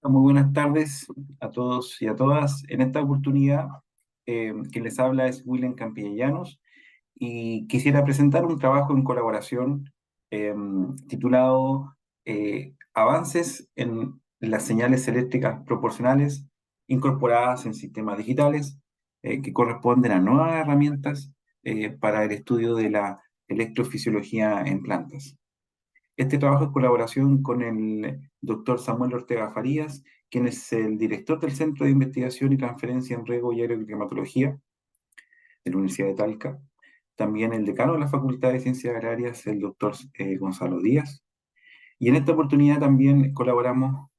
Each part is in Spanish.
Muy buenas tardes a todos y a todas. En esta oportunidad, quien les habla es William Campillanos y quisiera presentar un trabajo en colaboración eh, titulado Avances en las señales eléctricas proporcionales incorporadas en sistemas digitales, que corresponden a nuevas herramientas para el estudio de la electrofisiología en plantas. Este trabajo es colaboración con el doctor Samuel Ortega Farías, quien es el director del Centro de Investigación y Transferencia en Riego y Aeroclimatología de la Universidad de Talca. También el decano de la Facultad de Ciencias Agrarias, el doctor Gonzalo Díaz. Y en esta oportunidad también colaboramos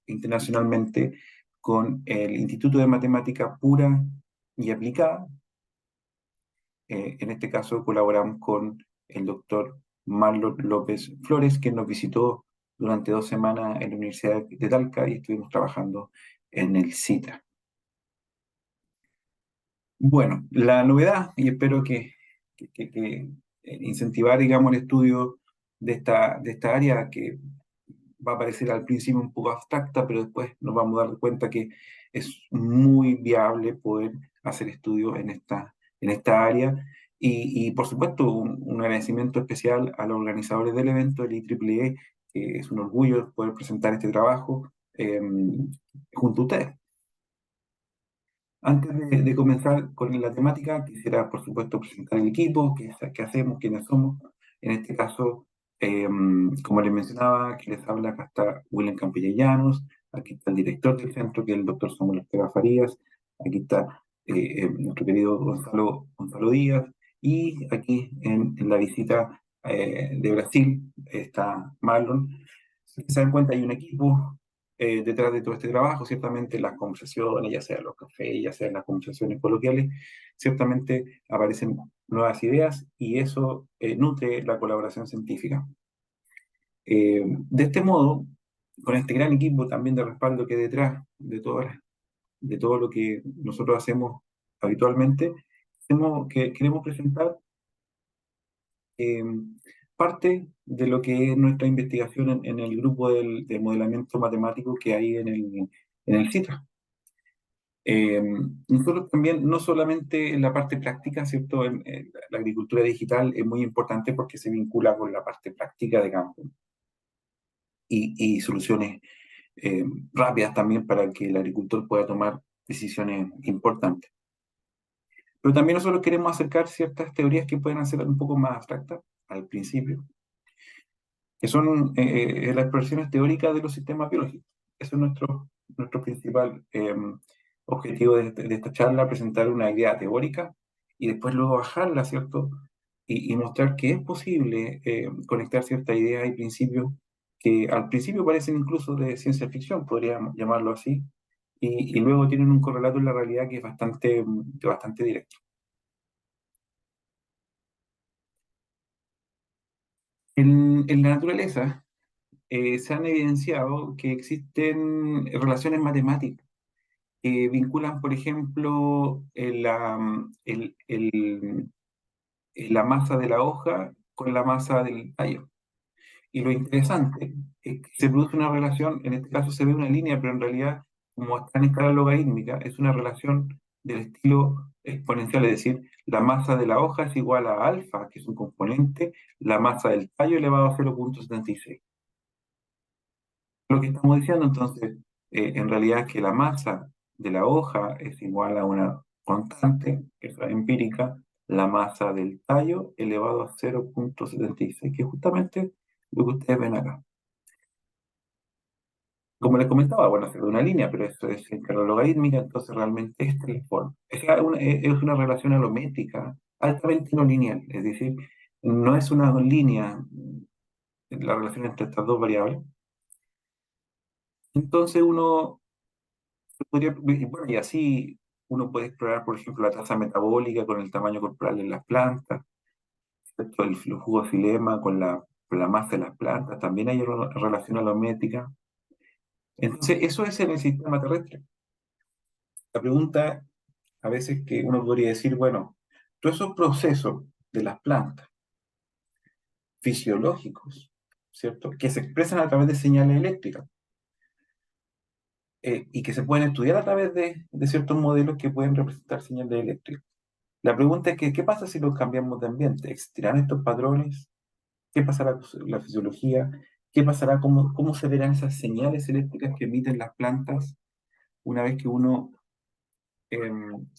internacionalmente con el Instituto de Matemática Pura y Aplicada. En este caso colaboramos con el doctor Marlon López Flores, que nos visitó durante 2 semanas en la Universidad de Talca y estuvimos trabajando en el CITRA. Bueno, la novedad, y espero que incentivar, digamos, el estudio de esta área que va a parecer al principio un poco abstracta, pero después nos vamos a dar cuenta que es muy viable poder hacer estudios en esta área. Y por supuesto, un agradecimiento especial a los organizadores del evento, el IEEE, que es un orgullo poder presentar este trabajo junto a ustedes. Antes de comenzar con la temática, quisiera, por supuesto, presentar el equipo, qué hacemos, quiénes somos. En este caso, como les mencionaba, que les habla, acá está William Campillanos, aquí está el director del centro, que es el doctor Samuel Ortega Farías, aquí está nuestro querido Gonzalo Díaz, y aquí en la visita de Brasil está Marlon. Si se dan cuenta, hay un equipo detrás de todo este trabajo. Ciertamente las conversaciones, ya sea los cafés, ya sean las conversaciones coloquiales, ciertamente aparecen nuevas ideas y eso nutre la colaboración científica. De este modo, con este gran equipo también de respaldo que hay detrás de todo lo que nosotros hacemos habitualmente, queremos presentar eh, parte de lo que es nuestra investigación en el grupo de modelamiento matemático que hay en el CITRA. Nosotros también, no solamente en la parte práctica, ¿cierto? La agricultura digital es muy importante porque se vincula con la parte práctica de campo y soluciones eh, rápidas también para que el agricultor pueda tomar decisiones importantes. Pero también nosotros queremos acercar ciertas teorías que pueden ser un poco más abstractas al principio, que son las expresiones teóricas de los sistemas biológicos. Eso es nuestro principal objetivo de esta charla, presentar una idea teórica y después luego bajarla, ¿cierto? Y mostrar que es posible conectar ciertas ideas y principios que al principio parecen incluso de ciencia ficción, podríamos llamarlo así, y luego tienen un correlato en la realidad que es bastante directo. En la naturaleza se han evidenciado que existen relaciones matemáticas que vinculan, por ejemplo, la masa de la hoja con la masa del tallo. Y lo interesante es que se produce una relación, en este caso se ve una línea, pero en realidad, como está en escala logarítmica, es una relación del estilo exponencial, es decir, la masa de la hoja es igual a alfa, que es un componente, la masa del tallo elevado a 0,76. Lo que estamos diciendo entonces, en realidad es que la masa de la hoja es igual a una constante, que es la empírica, la masa del tallo elevado a 0,76, que es justamente lo que ustedes ven acá. Como les comentaba, bueno, se ve una línea, pero eso es en escala logarítmica, entonces realmente esta es la forma. Es una relación alométrica altamente no lineal, es decir, no es una línea la relación entre estas dos variables. Entonces uno y bueno, y así uno puede explorar, por ejemplo, la tasa metabólica con el tamaño corporal de las plantas, ¿cierto? Los jugos xilema con la masa de las plantas, también hay relación alométrica. Entonces, eso es en el sistema terrestre. La pregunta a veces que uno podría decir, bueno, todos esos procesos de las plantas fisiológicos, ¿cierto? Que se expresan a través de señales eléctricas. y que se pueden estudiar a través de ciertos modelos que pueden representar señales eléctricas. La pregunta es que, ¿qué pasa si los cambiamos de ambiente? ¿Existirán estos patrones? ¿Qué pasará con la fisiología? ¿Qué pasará? ¿Cómo se verán esas señales eléctricas que emiten las plantas una vez que uno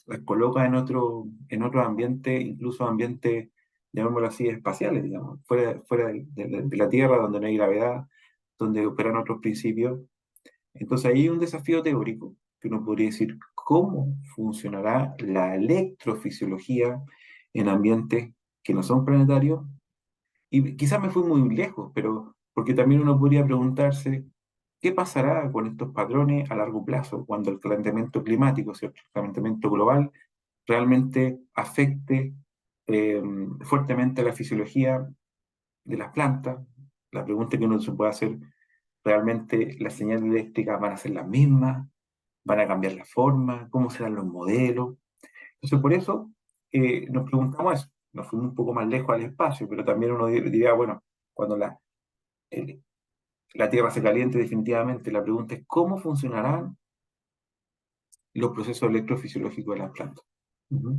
las coloca en otro ambiente, incluso ambiente, llamémoslo así, espaciales, digamos, fuera de la Tierra, donde no hay gravedad, donde operan otros principios? Entonces ahí hay un desafío teórico que uno podría decir, ¿cómo funcionará la electrofisiología en ambientes que no son planetarios? Y quizás me fui muy lejos, pero porque también uno podría preguntarse, ¿qué pasará con estos patrones a largo plazo cuando el calentamiento climático, ¿cierto? El calentamiento global realmente afecte eh, fuertemente la fisiología de las plantas? La pregunta que uno se puede hacer, ¿realmente las señales eléctricas van a ser las mismas? ¿Van a cambiar la forma? ¿Cómo serán los modelos? Entonces, por eso nos preguntamos eso. Nos fuimos un poco más lejos al espacio, pero también uno diría, bueno, cuando eh, la Tierra se caliente definitivamente, la pregunta es cómo funcionarán los procesos electrofisiológicos de las plantas. Ujú.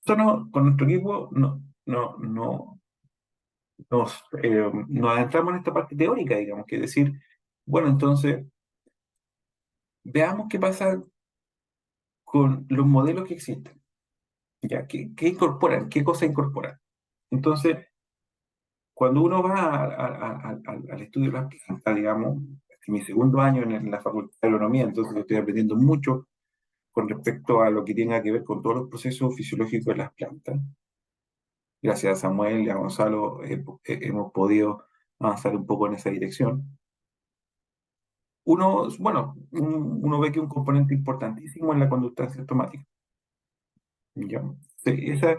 Eso con nuestro equipo nos adentramos en esta parte teórica, digamos, que es decir, bueno, entonces veamos qué pasa con los modelos que existen, ya, qué incorporan, qué cosas incorporan. Entonces, cuando uno va al estudio de las plantas, digamos, en mi segundo año en la Facultad de Agronomía, entonces estoy aprendiendo mucho con respecto a lo que tenga que ver con todos los procesos fisiológicos de las plantas. Gracias a Samuel y a Gonzalo hemos podido avanzar un poco en esa dirección. Uno ve que un componente importantísimo es la conducta asintomática. ¿Ya? Sí, esa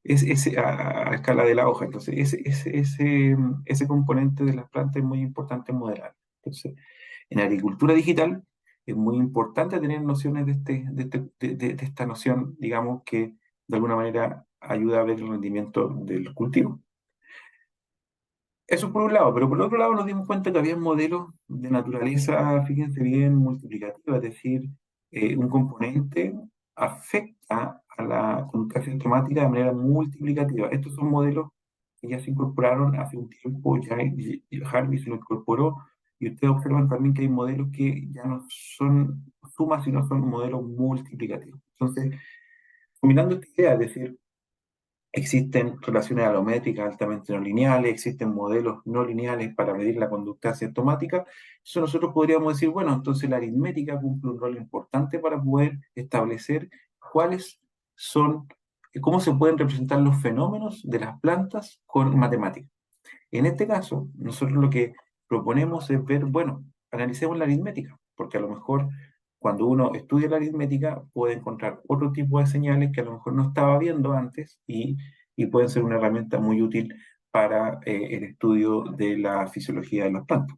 es a escala de la hoja. Entonces, ese componente de las plantas es muy importante modelar. Entonces, en agricultura digital es muy importante tener nociones de esta noción, digamos, que de alguna manera ayuda a ver el rendimiento del cultivo. Eso por un lado, pero por otro lado nos dimos cuenta que había modelos de naturaleza, fíjense bien, multiplicativa, es decir, un componente afecta a la conducta sintomática de manera multiplicativa. Estos son modelos que ya se incorporaron hace un tiempo, y Harvey se lo incorporó, y ustedes observan también que hay modelos que ya no son sumas, sino son modelos multiplicativos. Entonces, combinando esta idea, es decir, existen relaciones alométricas altamente no lineales, existen modelos no lineales para medir la conducta asintomática. Eso nosotros podríamos decir, bueno, entonces la aritmética cumple un rol importante para poder establecer cuáles son, cómo se pueden representar los fenómenos de las plantas con matemáticas. En este caso, nosotros lo que proponemos es ver, bueno, analicemos la aritmética, porque a lo mejor cuando uno estudia la aritmética puede encontrar otro tipo de señales que a lo mejor no estaba viendo antes y pueden ser una herramienta muy útil para el estudio de la fisiología de las plantas.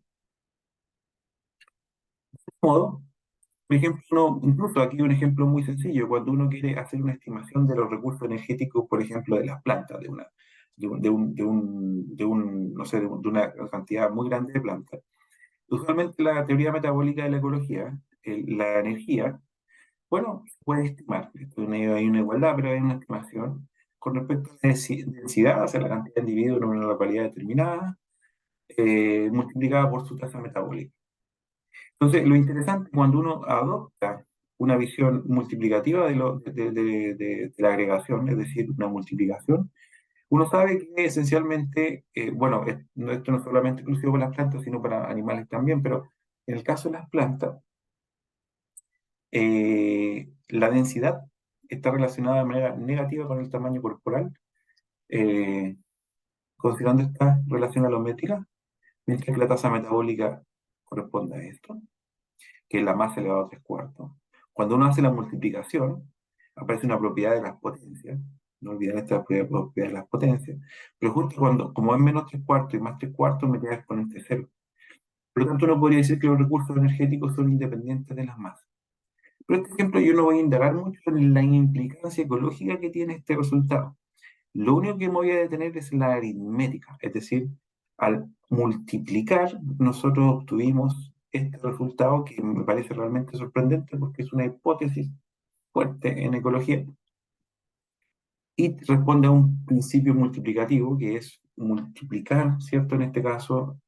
De modo, por ejemplo, incluso aquí un ejemplo muy sencillo, cuando uno quiere hacer una estimación de los recursos energéticos, por ejemplo, de las plantas, no sé, de una cantidad muy grande de plantas. Usualmente la teoría metabólica de la ecología, la energía, bueno, se puede estimar. Hay una igualdad, pero hay una estimación con respecto a la densidad, o sea, la cantidad de individuos en una localidad determinada, multiplicada por su tasa metabólica. Entonces, lo interesante cuando uno adopta una visión multiplicativa de la agregación, es decir, una multiplicación, uno sabe que esencialmente, bueno, esto no es solamente exclusivo para las plantas, sino para animales también, pero en el caso de las plantas, la densidad está relacionada de manera negativa con el tamaño corporal, eh, considerando esta relación alométrica, mientras que la tasa metabólica corresponde a esto, que es la masa elevada a 3/4. Cuando uno hace la multiplicación, aparece una propiedad de las potencias, no olviden esta propiedad de las potencias, pero justo cuando, como es menos 3/4 y más 3/4, me queda exponente cero. Por lo tanto, uno podría decir que los recursos energéticos son independientes de las masas. Pero este ejemplo yo no voy a indagar mucho en la implicancia ecológica que tiene este resultado. Lo único que me voy a detener es la aritmética, es decir, Al multiplicar, nosotros obtuvimos este resultado que me parece realmente sorprendente porque es una hipótesis fuerte en ecología y responde a un principio multiplicativo que es multiplicar, ¿cierto? En este caso,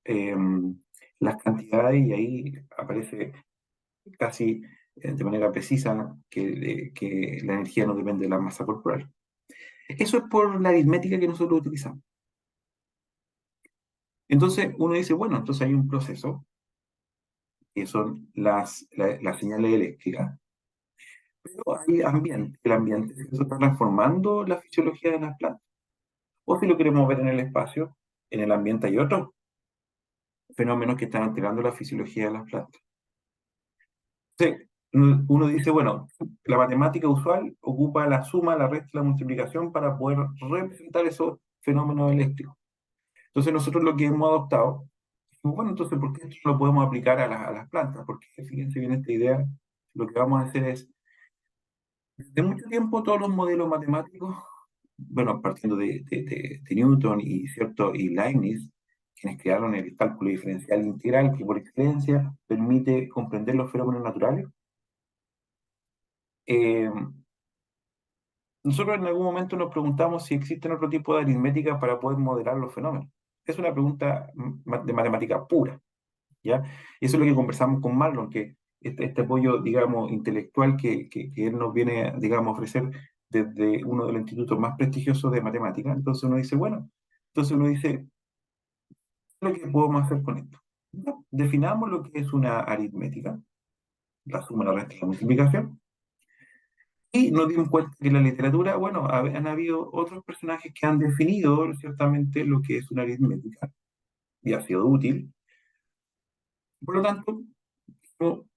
las cantidades y ahí aparece casi de manera precisa que la energía no depende de la masa corporal. Eso es por la aritmética que nosotros utilizamos. Entonces uno dice, bueno, entonces hay un proceso que son las señales eléctricas, pero hay ambiente, el ambiente se está transformando la fisiología de las plantas. O si lo queremos ver en el espacio, en el ambiente hay otros fenómenos que están alterando la fisiología de las plantas. Entonces, uno dice, bueno, la matemática usual ocupa la suma, la resta y la multiplicación para poder representar esos fenómenos eléctricos. Entonces nosotros lo que hemos adoptado, bueno, entonces, ¿por qué esto no lo podemos aplicar a las plantas? Porque fíjense bien esta idea, lo que vamos a hacer es, desde mucho tiempo todos los modelos matemáticos, bueno, partiendo de Newton y, ¿cierto? Y Leibniz, quienes crearon el cálculo diferencial integral, que por excelencia permite comprender los fenómenos naturales, eh, nosotros en algún momento nos preguntamos si existen otro tipo de aritmética para poder modelar los fenómenos. Es una pregunta de matemática pura, ¿ya? Y eso es lo que conversamos con Marlon, que este apoyo, digamos, intelectual que él nos viene, digamos, a ofrecer desde uno de los institutos más prestigiosos de matemática. Entonces uno dice, bueno, entonces uno dice, ¿qué es lo que podemos hacer con esto? Ya, definamos lo que es una aritmética, la suma, la resta y la multiplicación, y nos dimos cuenta que en la literatura, bueno, han habido otros personajes que han definido ciertamente lo que es una aritmética y ha sido útil. Por lo tanto,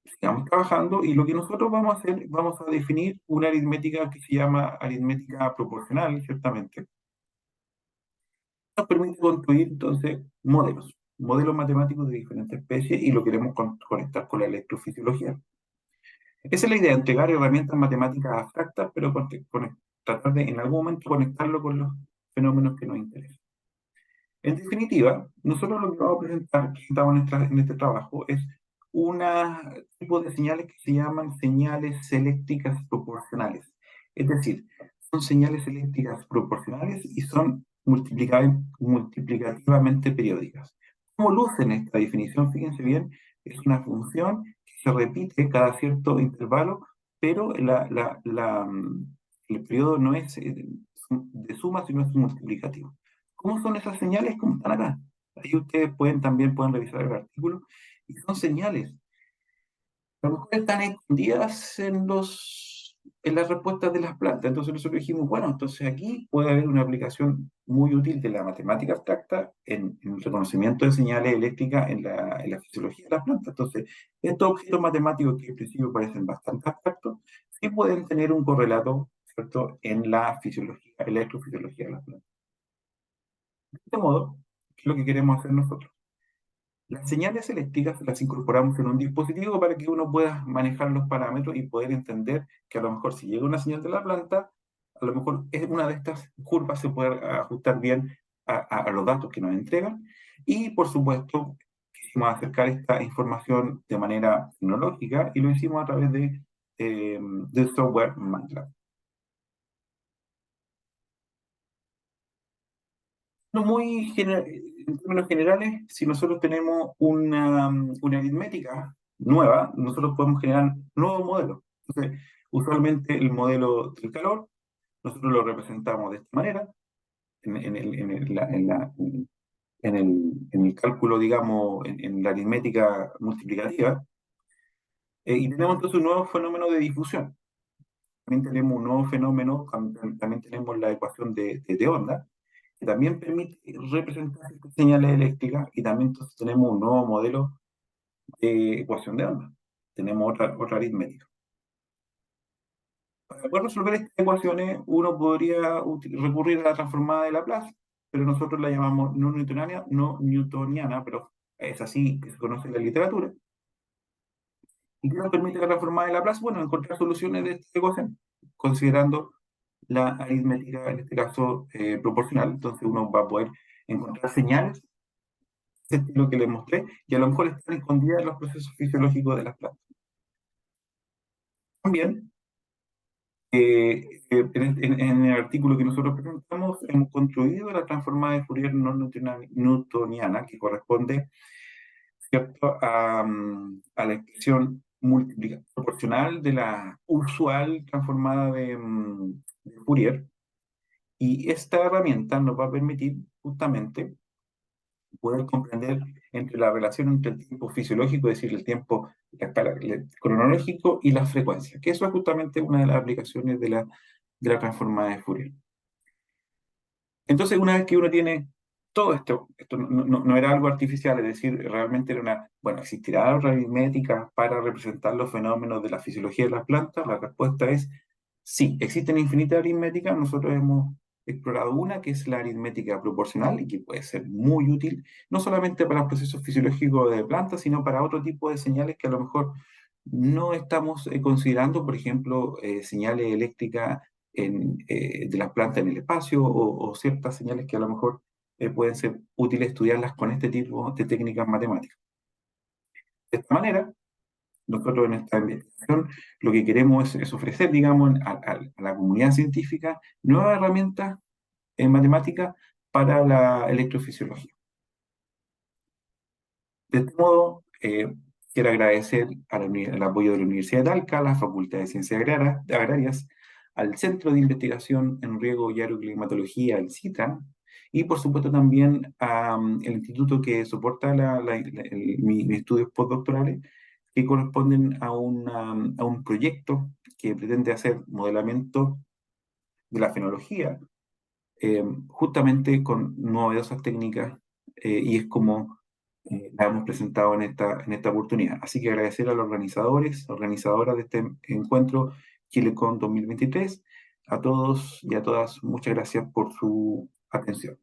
sigamos trabajando y lo que nosotros vamos a hacer, vamos a definir una aritmética que se llama aritmética proporcional, ciertamente. Nos permite construir entonces modelos matemáticos de diferentes especies y lo queremos conectar con la electrofisiología. Esa es la idea, entregar herramientas matemáticas abstractas, pero tratar de en algún momento conectarlo con los fenómenos que nos interesan. En definitiva, nosotros lo que vamos a presentamos en este trabajo es un tipo de señales que se llaman señales eléctricas proporcionales. Es decir, son señales eléctricas proporcionales y son multiplicativamente periódicas. ¿Cómo lucen esta definición? Fíjense bien, es una función que se repite cada cierto intervalo, pero el periodo no es de suma, sino es multiplicativo. ¿Cómo son esas señales? ¿Cómo están acá? Ahí ustedes también pueden revisar el artículo. Y son señales. A lo mejor están escondidas en las respuestas de las plantas. Entonces nosotros dijimos, bueno, entonces aquí puede haber una aplicación muy útil de la matemática abstracta en el reconocimiento de señales eléctricas en la fisiología de las plantas. Entonces, estos objetos matemáticos que en principio parecen bastante abstractos, sí pueden tener un correlato, ¿cierto?, en la fisiología, electrofisiología de las plantas. De este modo, ¿qué es lo que queremos hacer nosotros? Las señales eléctricas las incorporamos en un dispositivo para que uno pueda manejar los parámetros y poder entender que a lo mejor si llega una señal de la planta, a lo mejor una de estas curvas se puede ajustar bien a los datos que nos entregan. Y por supuesto, quisimos acercar esta información de manera tecnológica y lo hicimos a través del software MATLAB. En términos generales, si nosotros tenemos una aritmética nueva, nosotros podemos generar nuevos modelos. Entonces, usualmente el modelo del calor, nosotros lo representamos de esta manera, en el cálculo, digamos, en la aritmética multiplicativa, y tenemos entonces un nuevo fenómeno de difusión. También tenemos un nuevo fenómeno, también tenemos la ecuación de onda, que también permite representar estas señales eléctricas y también entonces tenemos un nuevo modelo de ecuación de onda. Tenemos otra aritmética. Para poder resolver estas ecuaciones, uno podría recurrir a la transformada de Laplace, pero nosotros la llamamos no newtoniana, pero es así que se conoce en la literatura. ¿Y qué nos permite la transformada de Laplace? Bueno, encontrar soluciones de esta ecuación, considerando la aritmética, en este caso, proporcional. Entonces uno va a poder encontrar señales ese estilo que les mostré, y a lo mejor están escondidas en los procesos fisiológicos de las plantas. También, en el artículo que nosotros presentamos, hemos construido la transformada de Fourier no newtoniana, que corresponde, ¿cierto?, a la expresión proporcional de la usual transformada de Fourier. Y esta herramienta nos va a permitir justamente poder comprender entre la relación entre el tiempo fisiológico, es decir, el tiempo cronológico y la frecuencia, que eso es justamente una de las aplicaciones de la transformada de Fourier. Entonces, una vez que uno tiene todo esto, esto no era algo artificial, es decir, realmente era una, bueno, ¿existirá aritmética para representar los fenómenos de la fisiología de las plantas? La respuesta es sí, existen infinitas aritméticas, nosotros hemos explorado una que es la aritmética proporcional y que puede ser muy útil, no solamente para los procesos fisiológicos de plantas, sino para otro tipo de señales que a lo mejor no estamos considerando, por ejemplo, señales eléctricas de las plantas en el espacio o ciertas señales que a lo mejor pueden ser útiles estudiarlas con este tipo de técnicas matemáticas. De esta manera, nosotros en esta investigación lo que queremos es ofrecer, digamos, a la comunidad científica nuevas herramientas en matemáticas para la electrofisiología. De este modo, quiero agradecer al apoyo de la Universidad de Talca, a la Facultad de Ciencias Agrarias, al Centro de Investigación en Riego y Agroclimatología, el CITRA, y por supuesto también al instituto que soporta mis estudios postdoctorales, que corresponden a un proyecto que pretende hacer modelamiento de la fenología, justamente con novedosas técnicas, y es como la hemos presentado en esta oportunidad. Así que agradecer a los organizadores, organizadoras de este encuentro ChileCon 2023, a todos y a todas, muchas gracias por su atención.